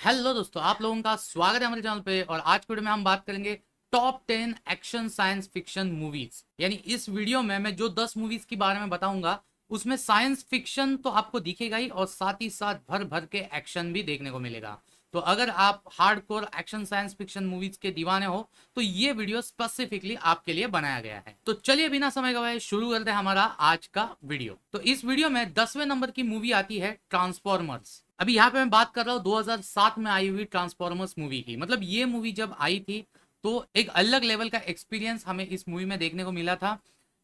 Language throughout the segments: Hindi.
हेलो दोस्तों, आप लोगों का स्वागत है हमारे चैनल पे। और आज की वीडियो में हम बात करेंगे top 10 action science fiction movies. यानी इस वीडियो में मैं जो 10 मूवीज के बारे में बताऊंगा उसमें साइंस फिक्शन तो आपको दिखेगा ही और साथ ही साथ भर भर के एक्शन भी देखने को मिलेगा। तो अगर आप hardcore action science fiction movies के दीवाने हो तो ये वीडियो स्पेसिफिकली आपके लिए बनाया गया है। तो चलिए बिना समय गवाए शुरू करते हैं हमारा आज का वीडियो। तो इस वीडियो में 10वें नंबर की मूवी आती है ट्रांसफॉर्मर्स। अभी यहाँ पे मैं बात कर रहा हूँ 2007 में आई हुई ट्रांसफॉर्मर्स मूवी की। मतलब ये मूवी जब आई थी तो एक अलग लेवल का एक्सपीरियंस हमें इस मूवी में देखने को मिला था।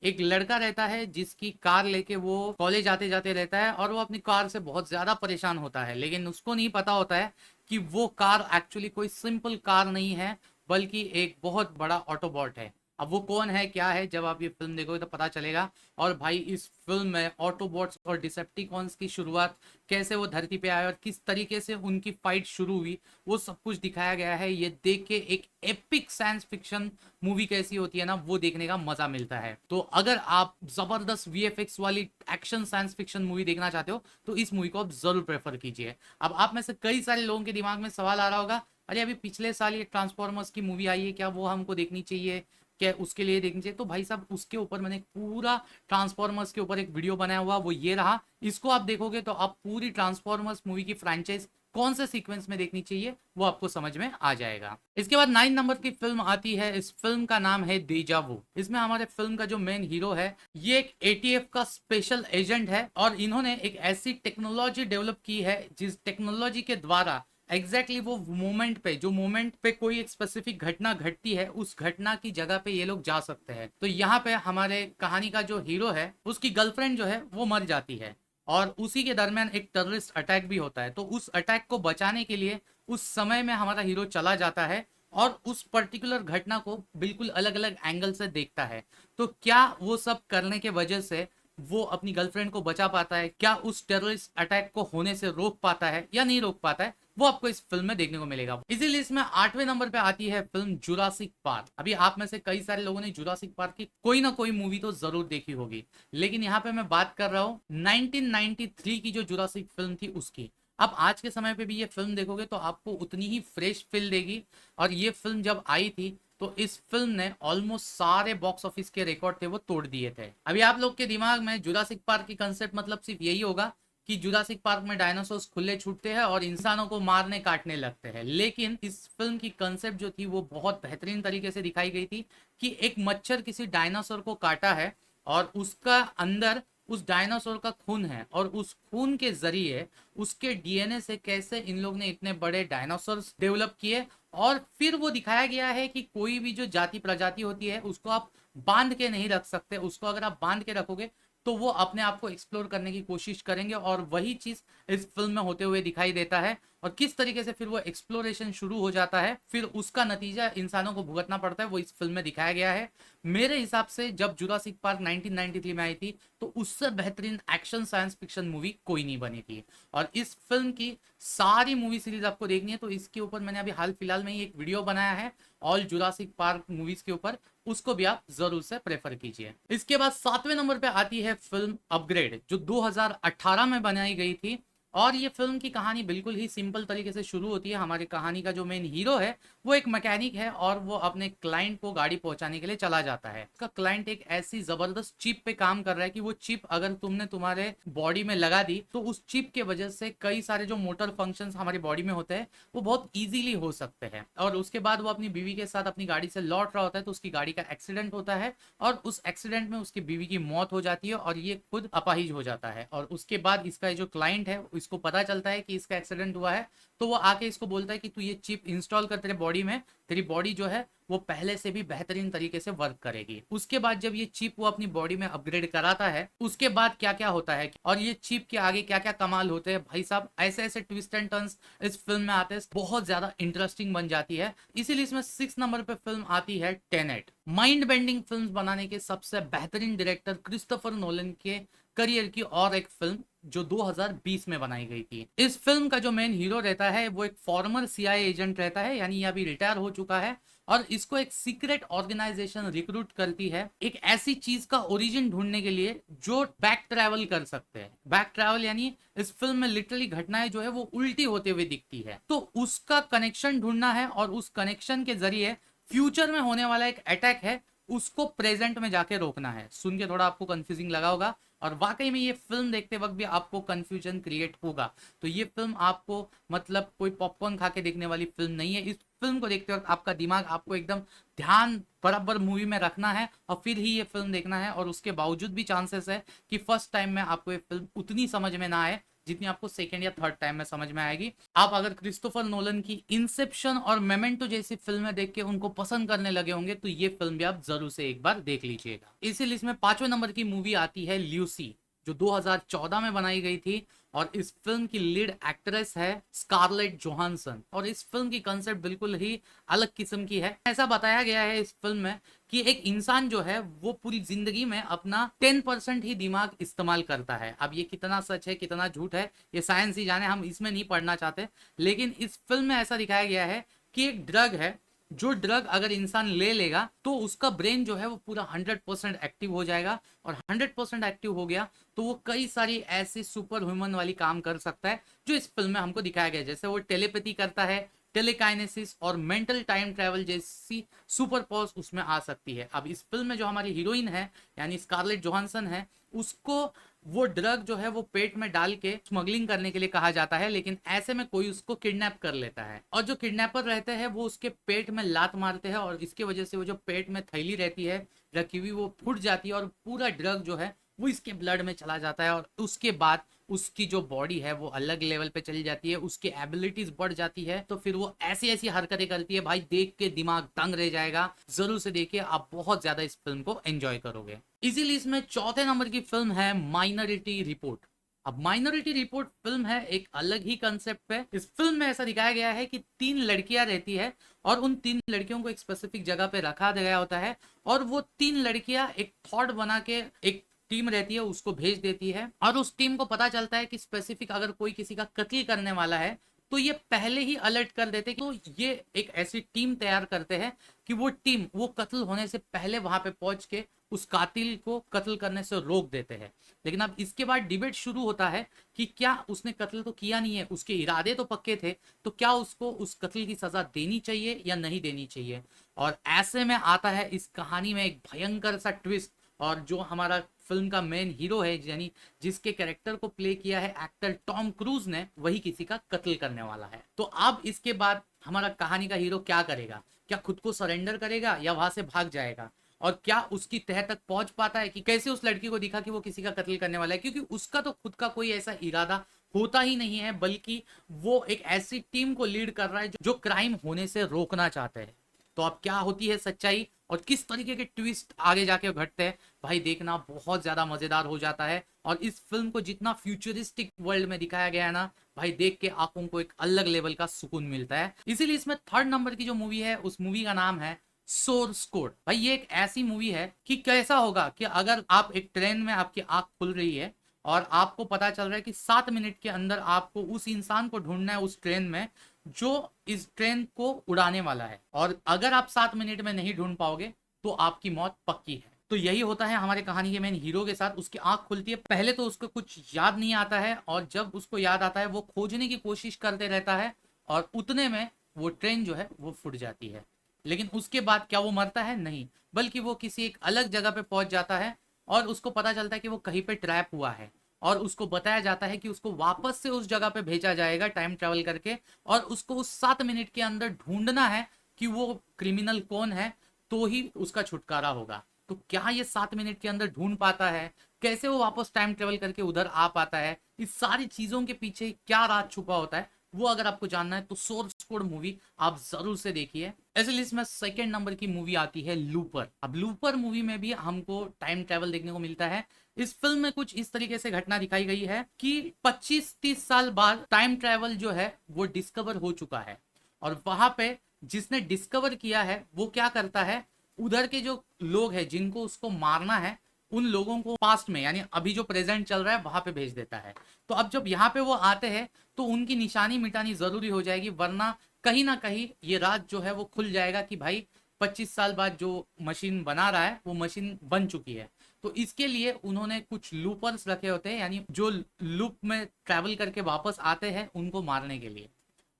एक लड़का रहता है जिसकी कार लेके वो कॉलेज आते जाते रहता है और वो अपनी कार से बहुत ज्यादा परेशान होता है, लेकिन उसको नहीं पता होता है कि वो कार एक्चुअली कोई सिंपल कार नहीं है बल्कि एक बहुत बड़ा ऑटोबॉट है। अब वो कौन है क्या है, जब आप ये फिल्म देखोगे तो पता चलेगा। और भाई इस फिल्म में ऑटोबॉट्स और डिसेप्टिकॉन्स की शुरुआत, कैसे वो धरती पे आए और किस तरीके से उनकी फाइट शुरू हुई, वो सब कुछ दिखाया गया है। ये देख के एक एपिक साइंस फिक्शन मूवी कैसी होती है ना, वो देखने का मजा मिलता है। तो अगर आप जबरदस्त वीएफएक्स वाली एक्शन साइंस फिक्शन मूवी देखना चाहते हो तो इस मूवी को आप जरूर प्रेफर कीजिए। अब आप में से कई सारे लोगों के दिमाग में सवाल आ रहा होगा, अरे अभी पिछले साल ये ट्रांसफॉर्मर्स की मूवी आई है, क्या वो हमको देखनी चाहिए, क्या उसके लिए देखनी चाहिए? तो भाई साहब उसके ऊपर मैंने पूरा ट्रांसफॉर्मर्स के ऊपर एक वीडियो बनाया हुआ, वो ये रहा। इसको आप देखोगे तो आप पूरी ट्रांसफॉर्मर्स मूवी की फ्रेंचाइज कौन से सीक्वेंस में देखनी चाहिए वो आपको समझ में आ जाएगा। इसके बाद 9 नंबर की फिल्म आती है। इस फिल्म का नाम है डेजावू। इसमें हमारे फिल्म का जो मेन हीरो है ये एक एटीएफ का स्पेशल एजेंट है और इन्होंने एक ऐसी टेक्नोलॉजी डेवलप की है जिस टेक्नोलॉजी के द्वारा वो मोमेंट पे, जो मोमेंट पे कोई एक स्पेसिफिक घटना घटती है, उस घटना की जगह पे ये लोग जा सकते हैं। तो यहाँ पे हमारे कहानी का जो हीरो है उसकी गर्लफ्रेंड जो है वो मर जाती है और उसी के दरमियान एक टेररिस्ट अटैक भी होता है। तो उस अटैक को बचाने के लिए उस समय में हमारा हीरो चला जाता है और उस पर्टिकुलर घटना को बिल्कुल अलग अलग एंगल से देखता है। तो क्या वो सब करने के वजह से वो अपनी गर्लफ्रेंड को बचा पाता है, क्या उस टेररिस्ट अटैक को होने से रोक पाता है या नहीं रोक पाता है, वो आपको इस फिल्म में देखने को मिलेगा। इसी लिस्ट में 8वें नंबर पे आती है फिल्म जुरासिक पार्क। अभी आप में से कई सारे लोगों ने जुरासिक पार्क की कोई ना कोई मूवी तो जरूर देखी होगी, लेकिन यहाँ पे मैं बात कर रहा हूँ 1993 की जो जुरासिक फिल्म थी उसकी। अब आज के समय पे भी ये फिल्म देखोगे तो आपको उतनी ही फ्रेश फील देगी। और ये फिल्म जब आई थी तो इस फिल्म ने ऑलमोस्ट सारे बॉक्स ऑफिस के रिकॉर्ड थे वो तोड़ दिए थे। अभी आप लोग के दिमाग में जुरासिक पार्क की कंसेप्ट मतलब सिर्फ यही होगा कि जुरासिक पार्क में डायनासोर्स खुले छूटते हैं और इंसानों को मारने काटने लगते हैं, लेकिन इस फिल्म की कंसेप्ट जो थी वो बहुत बेहतरीन तरीके से दिखाई गई थी कि एक मच्छर किसी डायनासोर को काटा है और उसका अंदर उस डायनासोर का खून है और उस खून के जरिए उसके डीएनए से कैसे इन लोग ने इतने बड़े डायनासोर्स डेवलप किए। और फिर वो दिखाया गया है कि कोई भी जो जाति प्रजाति होती है उसको आप बांध के नहीं रख सकते, उसको अगर आप बांध के रखोगे तो वो अपने आप को एक्सप्लोर करने की कोशिश करेंगे। और वही चीज इस फिल्म में होते हुए दिखाई देता है और किस तरीके से फिर वो एक्सप्लोरेशन शुरू हो जाता है, फिर उसका नतीजा इंसानों को भुगतना पड़ता है, वो इस फिल्म में दिखाया गया है। मेरे हिसाब से जब जुरासिक पार्क 1993 में आई थी तो उससे बेहतरीन एक्शन साइंस फिक्शन मूवी कोई नहीं बनी थी। और इस फिल्म की सारी मूवी सीरीज आपको देखनी है तो इसके ऊपर मैंने अभी हाल फिलहाल में ही एक वीडियो बनाया है ऑल जुरासिक पार्क मूवीज के ऊपर, उसको भी आप जरूर से प्रेफर कीजिए। इसके बाद 7वें नंबर पे आती है फिल्म अपग्रेड, जो 2018 में बनाई गई थी। और ये फिल्म की कहानी बिल्कुल ही सिंपल तरीके से शुरू होती है। हमारी कहानी का जो मेन हीरो है वो एक मैकेनिक है और वो अपने क्लाइंट को गाड़ी पहुंचाने के लिए चला जाता है। उसका क्लाइंट एक ऐसी जबरदस्त चिप पे काम कर रहा है कि वो चिप अगर तुमने तुम्हारे बॉडी में लगा दी तो उस चिप के वजह से कई सारे जो मोटर फंक्शंस हमारी बॉडी में होते हैं वो बहुत इजीली हो सकते हैं। और उसके बाद वो अपनी बीवी के साथ अपनी गाड़ी से लौट रहा होता है तो उसकी गाड़ी का एक्सीडेंट होता है और उस एक्सीडेंट में उसकी बीवी की मौत हो जाती है और ये खुद अपाहिज हो जाता है। और उसके बाद इसका जो क्लाइंट है इसको पता चलता है कि इसका एक्सीडेंट हुआ है, तो वो आके इसको बोलता है कि तू ये चिप इंस्टॉल कर तेरे बॉडी में, तेरी बॉडी जो है वो पहले से भी बेहतरीन तरीके से वर्क करेगी। उसके बाद जब ये चिप वो अपनी बॉडी में अपग्रेड कराता है उसके बाद क्या क्या होता है और ये चिप के आगे क्या क्या कमाल होते हैं, भाई साहब ऐसे ऐसे ट्विस्ट एंड टर्न्स इस फिल्म में आते हैं, बहुत ज्यादा इंटरेस्टिंग बन जाती है। इसीलिए इसमें 6 नंबर पे फिल्म आती है टेनेट। माइंड बेंडिंग फिल्म बनाने के सबसे बेहतरीन डायरेक्टर क्रिस्टोफर नोलन के करियर की और एक फिल्म जो 2020 में बनाई गई थी। इस फिल्म का जो मेन हीरो रहता है वो एक फॉर्मर सीआईए एजेंट रहता है, यानी ये अभी रिटायर हो चुका है, और इसको एक सीक्रेट ऑर्गेनाइजेशन रिक्रूट करती है एक ऐसी चीज का ओरिजिन ढूंढने के लिए जो बैक ट्रैवल कर सकते हैं। बैक ट्रैवल यानी इस फिल्म में लिटरली घटनाएं जो है वो उल्टी होते हुए दिखती है, तो उसका कनेक्शन ढूंढना है और उस कनेक्शन के जरिए फ्यूचर में होने वाला एक अटैक है उसको प्रेजेंट में जाके रोकना है। सुन के थोड़ा आपको कंफ्यूजिंग लगा होगा, और वाकई में ये फिल्म देखते वक्त भी आपको कंफ्यूजन क्रिएट होगा। तो ये फिल्म आपको मतलब कोई पॉपकॉर्न खा के देखने वाली फिल्म नहीं है। इस फिल्म को देखते वक्त आपका दिमाग आपको एकदम ध्यान बराबर मूवी में रखना है और फिर ही ये फिल्म देखना है, और उसके बावजूद भी चांसेस है कि फर्स्ट टाइम में आपको ये फिल्म उतनी समझ में ना आए जितनी आपको सेकंड या थर्ड टाइम में समझ में आएगी। आप अगर क्रिस्टोफर नोलन की इंसेप्शन और मेमेंटो जैसी फिल्में देख के उनको पसंद करने लगे होंगे तो ये फिल्म भी आप जरूर से एक बार देख लीजिएगा। इसी लिस्ट में 5वें नंबर की मूवी आती है ल्यूसी, जो 2014 में बनाई गई थी, और इस फिल्म की लीड एक्ट्रेस है स्कारलेट जोहानसन। और इस फिल्म की कंसेप्ट बिल्कुल ही अलग किस्म की है। ऐसा बताया गया है इस फिल्म में कि एक इंसान जो है वो पूरी जिंदगी में अपना 10% ही दिमाग इस्तेमाल करता है। अब ये कितना सच है कितना झूठ है ये साइंस ही जाने, हम इसमें नहीं पढ़ना चाहते, लेकिन इस फिल्म में ऐसा दिखाया गया है कि एक ड्रग है, जो ड्रग अगर इंसान ले लेगा तो उसका ब्रेन जो है वो पूरा 100% एक्टिव हो जाएगा, और 100% एक्टिव हो गया तो वो कई सारी ऐसी सुपर ह्यूमन वाली काम कर सकता है जो इस फिल्म में हमको दिखाया गया है। जैसे वो टेलीपैथी करता है, टेलीकाइनेसिस और मेंटल टाइम ट्रैवल जैसी सुपर पावर्स उसमें आ सकती है। अब इस फिल्म में जो हमारी हीरोइन है यानी स्कारलेट जोहानसन है, उसको वो ड्रग जो है वो पेट में डाल के स्मगलिंग करने के लिए कहा जाता है, लेकिन ऐसे में कोई उसको किडनैप कर लेता है, और जो किडनैपर रहते हैं वो उसके पेट में लात मारते हैं, और इसके वजह से वो जो पेट में थैली रहती है रखी हुई वो फूट जाती है, और पूरा ड्रग जो है वो इसके ब्लड में चला जाता है, और उसके बाद उसकी जो बॉडी है वो अलग लेवल पे चली जाती है, उसकी एबिलिटीज बढ़ जाती है, तो फिर वो ऐसी ऐसी हरकतें करती है भाई देख के दिमाग दंग रह जाएगा। जरूर से देखिए, आप बहुत ज्यादा इस फिल्म को एंजॉय करोगे। इसीलिए इसमें 4थे नंबर की फिल्म है माइनॉरिटी रिपोर्ट। अब माइनॉरिटी रिपोर्ट फिल्म है एक अलग ही कंसेप्ट पे। इस फिल्म में ऐसा दिखाया गया है कि 3 लड़कियां रहती है, और उन 3 लड़कियों को एक स्पेसिफिक जगह पे रखा गया होता है, और वो 3 लड़कियां एक थॉट बना के एक टीम रहती है उसको भेज देती है, और उस टीम को पता चलता है कि स्पेसिफिक अगर कोई किसी का कत्ल करने वाला है तो ये पहले ही अलर्ट कर देते हैं। तो ये एक ऐसी टीम तैयार करते हैं कि वो टीम वो कत्ल होने से पहले वहां पे पहुंच के उस कातिल को कत्ल करने से रोक देते हैं। लेकिन अब इसके बाद डिबेट शुरू होता है कि क्या उसने कत्ल तो किया नहीं है, उसके इरादे तो पक्के थे, तो क्या उसको उस कत्ल की सजा देनी चाहिए या नहीं देनी चाहिए। और ऐसे में आता है इस कहानी में एक भयंकर सा ट्विस्ट, और जो हमारा फिल्म का मेन हीरो है यानी जिसके कैरेक्टर को प्ले किया है एक्टर टॉम क्रूज ने, वही किसी का कत्ल करने वाला है। तो अब इसके बाद हमारा कहानी का हीरो क्या करेगा? क्या खुद को सरेंडर करेगा या वहां से भाग जाएगा? और क्या उसकी तह तक पहुंच पाता है कि कैसे उस लड़की को दिखा कि वो किसी का कत्ल करने वाला है, क्योंकि उसका तो खुद का कोई ऐसा इरादा होता ही नहीं है, बल्कि वो एक ऐसी टीम को लीड कर रहा है जो क्राइम होने से रोकना चाहते हैं। तो अब क्या होती है सच्चाई और किस तरीके के ट्विस्ट आगे जाके घटते हैं, भाई देखना बहुत ज्यादा मजेदार हो जाता है। और इस फिल्म को जितना फ्यूचरिस्टिक वर्ल्ड में दिखाया गया है ना भाई, देख के आंखों को एक अलग लेवल का सुकून मिलता है। इसीलिए इसमें 3rd नंबर की जो मूवी है उस मूवी का नाम है सोर्स कोड। भाई ये एक ऐसी मूवी है कि कैसा होगा कि अगर आप एक ट्रेन में आपकी आंख खुल रही है और आपको पता चल रहा है कि 7 मिनट के अंदर आपको उस इंसान को ढूंढना है उस ट्रेन में जो इस ट्रेन को उड़ाने वाला है, और अगर आप 7 मिनट में नहीं ढूंढ पाओगे तो आपकी मौत पक्की है। तो यही होता है हमारे कहानी के मेन हीरो के साथ। उसकी आंख खुलती है, पहले तो उसको कुछ याद नहीं आता है, और जब उसको याद आता है वो खोजने की कोशिश करते रहता है, और उतने में वो ट्रेन जो है वो फुट जाती है। लेकिन उसके बाद क्या वो मरता है? नहीं, बल्कि वो किसी एक अलग जगह पे पहुंच जाता है, और उसको पता चलता है कि वो कहीं पे ट्रैप हुआ है, और उसको बताया जाता है कि उसको वापस से उस जगह पे भेजा जाएगा टाइम ट्रेवल करके, और उसको उस 7 मिनट के अंदर ढूंढना है कि वो क्रिमिनल कौन है, तो ही उसका छुटकारा होगा। तो क्या ये 7 मिनट के अंदर ढूंढ पाता है? कैसे वो वापस टाइम ट्रेवल करके उधर आ पाता है? इस सारी चीजों के पीछे क्या राज छुपा होता है, वो अगर आपको जानना है तो सोर्स कोड मूवी आप जरूर से देखिए। ऐसे लिस्ट में 2nd नंबर की मूवी आती है लूपर। अब लूपर मूवी में भी हमको टाइम ट्रेवल देखने को मिलता है। इस फिल्म में कुछ इस तरीके से घटना दिखाई गई है कि 25-30 साल बाद टाइम ट्रेवल जो है वो डिस्कवर हो चुका है, और वहां पे जिसने डिस्कवर किया है वो क्या करता है, उधर के जो लोग हैं जिनको उसको मारना है उन लोगों को पास्ट में यानी अभी जो प्रेजेंट चल रहा है वहां पे भेज देता है। तो अब जब यहाँ पे वो आते हैं तो उनकी निशानी मिटानी जरूरी हो जाएगी, वरना कहीं ना कहीं ये राज जो है वो खुल जाएगा कि भाई 25 साल बाद जो मशीन बना रहा है वो मशीन बन चुकी है। तो इसके लिए उन्होंने कुछ लूपर्स रखे होते हैं, यानी जो लूप में ट्रैवल करके वापस आते हैं उनको मारने के लिए।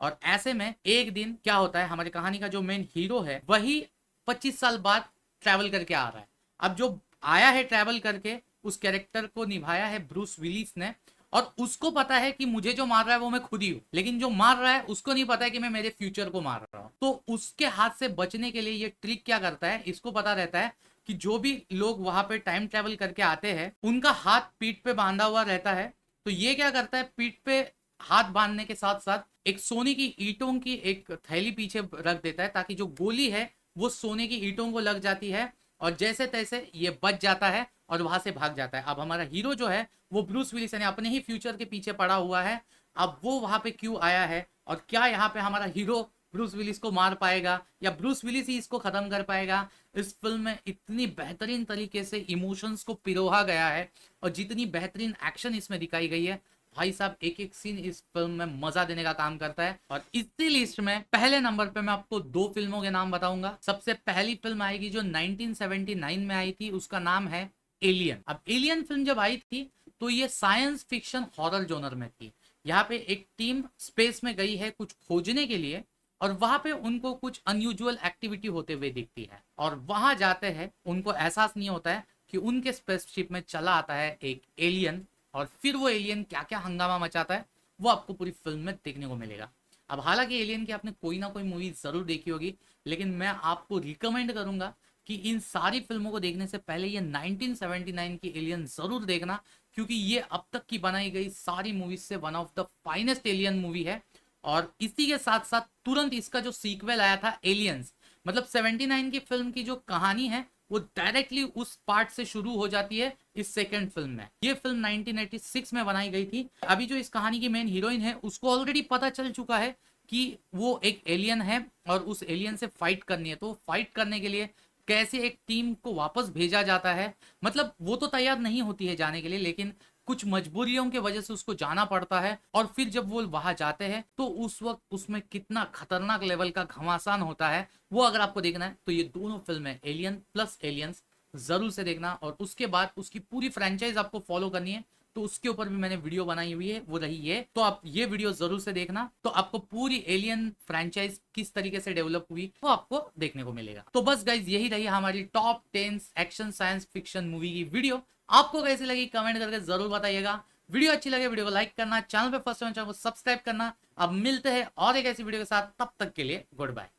और ऐसे में एक दिन क्या होता है, हमारी कहानी का जो मेन हीरो है वही 25 साल बाद ट्रैवल करके आ रहा है। अब जो आया है ट्रैवल करके, उस कैरेक्टर को निभाया है ब्रूस विलिस ने, और उसको पता है कि मुझे जो मार रहा है वो मैं खुद ही हूं, लेकिन जो मार रहा है उसको नहीं पता है कि मैं मेरे फ्यूचर को मार रहा हूं। तो उसके हाथ से बचने के लिए ये ट्रिक क्या करता है, इसको पता रहता है कि जो भी लोग वहां पे टाइम ट्रेवल करके आते हैं उनका हाथ पीठ पे बांधा हुआ रहता है। तो ये क्या करता है, पीठ पे हाथ बांधने के साथ साथ एक सोने की ईंटों की एक थैली पीछे रख देता है, ताकि जो गोली है वो सोने की ईंटों को लग जाती है और जैसे तैसे ये बच जाता है और वहां से भाग जाता है। अब हमारा हीरो जो है वो ब्रूस विलिस यानी अपने ही फ्यूचर के पीछे पड़ा हुआ है। अब वो वहां पे क्यों आया है और क्या यहाँ पे हमारा हीरो ब्रूस विलिस को मार पाएगा या ब्रूस विलिस ही इसको खत्म कर पाएगा। इस फिल्म में इतनी बेहतरीन तरीके से इमोशंस को पिरोहा गया है और जितनी बेहतरीन एक्शन इसमें दिखाई गई है, भाई साहब एक एक सीन इस फिल्म में मजा देने का काम करता है। और इसी लिस्ट में पहले नंबर पे मैं आपको दो फिल्मों के नाम बताऊंगा। सबसे पहली फिल्म आएगी जो 1979 में आई थी, उसका नाम है एलियन। अब एलियन फिल्म जब आई थी तो ये साइंस फिक्शन हॉरर जोनर में थी। यहाँ पे एक टीम स्पेस में गई है कुछ खोजने के लिए और वहां पे उनको कुछ अनयूजुअल एक्टिविटी होते हुए दिखती है और वहां जाते हैं, उनको एहसास नहीं होता है कि उनके स्पेसशिप में चला आता है एक एलियन और फिर वो एलियन क्या क्या हंगामा मचाता है वो आपको पूरी फिल्म में देखने को मिलेगा। अब हालांकि एलियन की आपने कोई ना कोई मूवी जरूर देखी होगी, लेकिन मैं आपको रिकमेंड करूंगा कि इन सारी फिल्मों को देखने से पहले ये 1979 की एलियन जरूर देखना, क्योंकि ये अब तक की बनाई गई सारी मूवीज से one of the finest alien movie है। और इसी के साथ साथ तुरंत इसका जो सीक्वल आया था एलियंस, मतलब 79 की फिल्म की जो कहानी है वो डायरेक्टली उस पार्ट से शुरू हो जाती है इस सेकंड फिल्म में। ये फिल्म 1986 में बनाई गई थी। अभी जो इस कहानी की मेन हीरोइन है उसको ऑलरेडी पता चल चुका है कि वो एक एलियन है और उस एलियन से फाइट करनी है। तो फाइट करने के लिए कैसे एक टीम को वापस भेजा जाता है, मतलब वो तो तैयार नहीं होती है जाने के लिए, लेकिन कुछ मजबूरियों की वजह से उसको जाना पड़ता है। और फिर जब वो वहां जाते हैं तो उस वक्त उसमें कितना खतरनाक लेवल का घमासान होता है, वो अगर आपको देखना है तो ये दोनों फिल्में एलियन प्लस एलियंस जरूर से देखना। और उसके बाद उसकी पूरी फ्रेंचाइज आपको फॉलो करनी है तो उसके ऊपर भी मैंने वीडियो बनाई हुई है, वो रही है, तो आप ये वीडियो जरूर से देखना। तो आपको पूरी एलियन फ्रेंचाइज किस तरीके से डेवलप हुई वो आपको देखने को मिलेगा। तो बस गाइज यही रही हमारी top 10 action science fiction movie की वीडियो। आपको कैसी लगी कमेंट करके जरूर बताइएगा। वीडियो अच्छी लगे वीडियो को लाइक करना, चैनल पे फर्स्ट टाइम चैनल को सब्सक्राइब करना। अब मिलते हैं और एक ऐसी वीडियो के साथ, तब तक के लिए गुड बाय।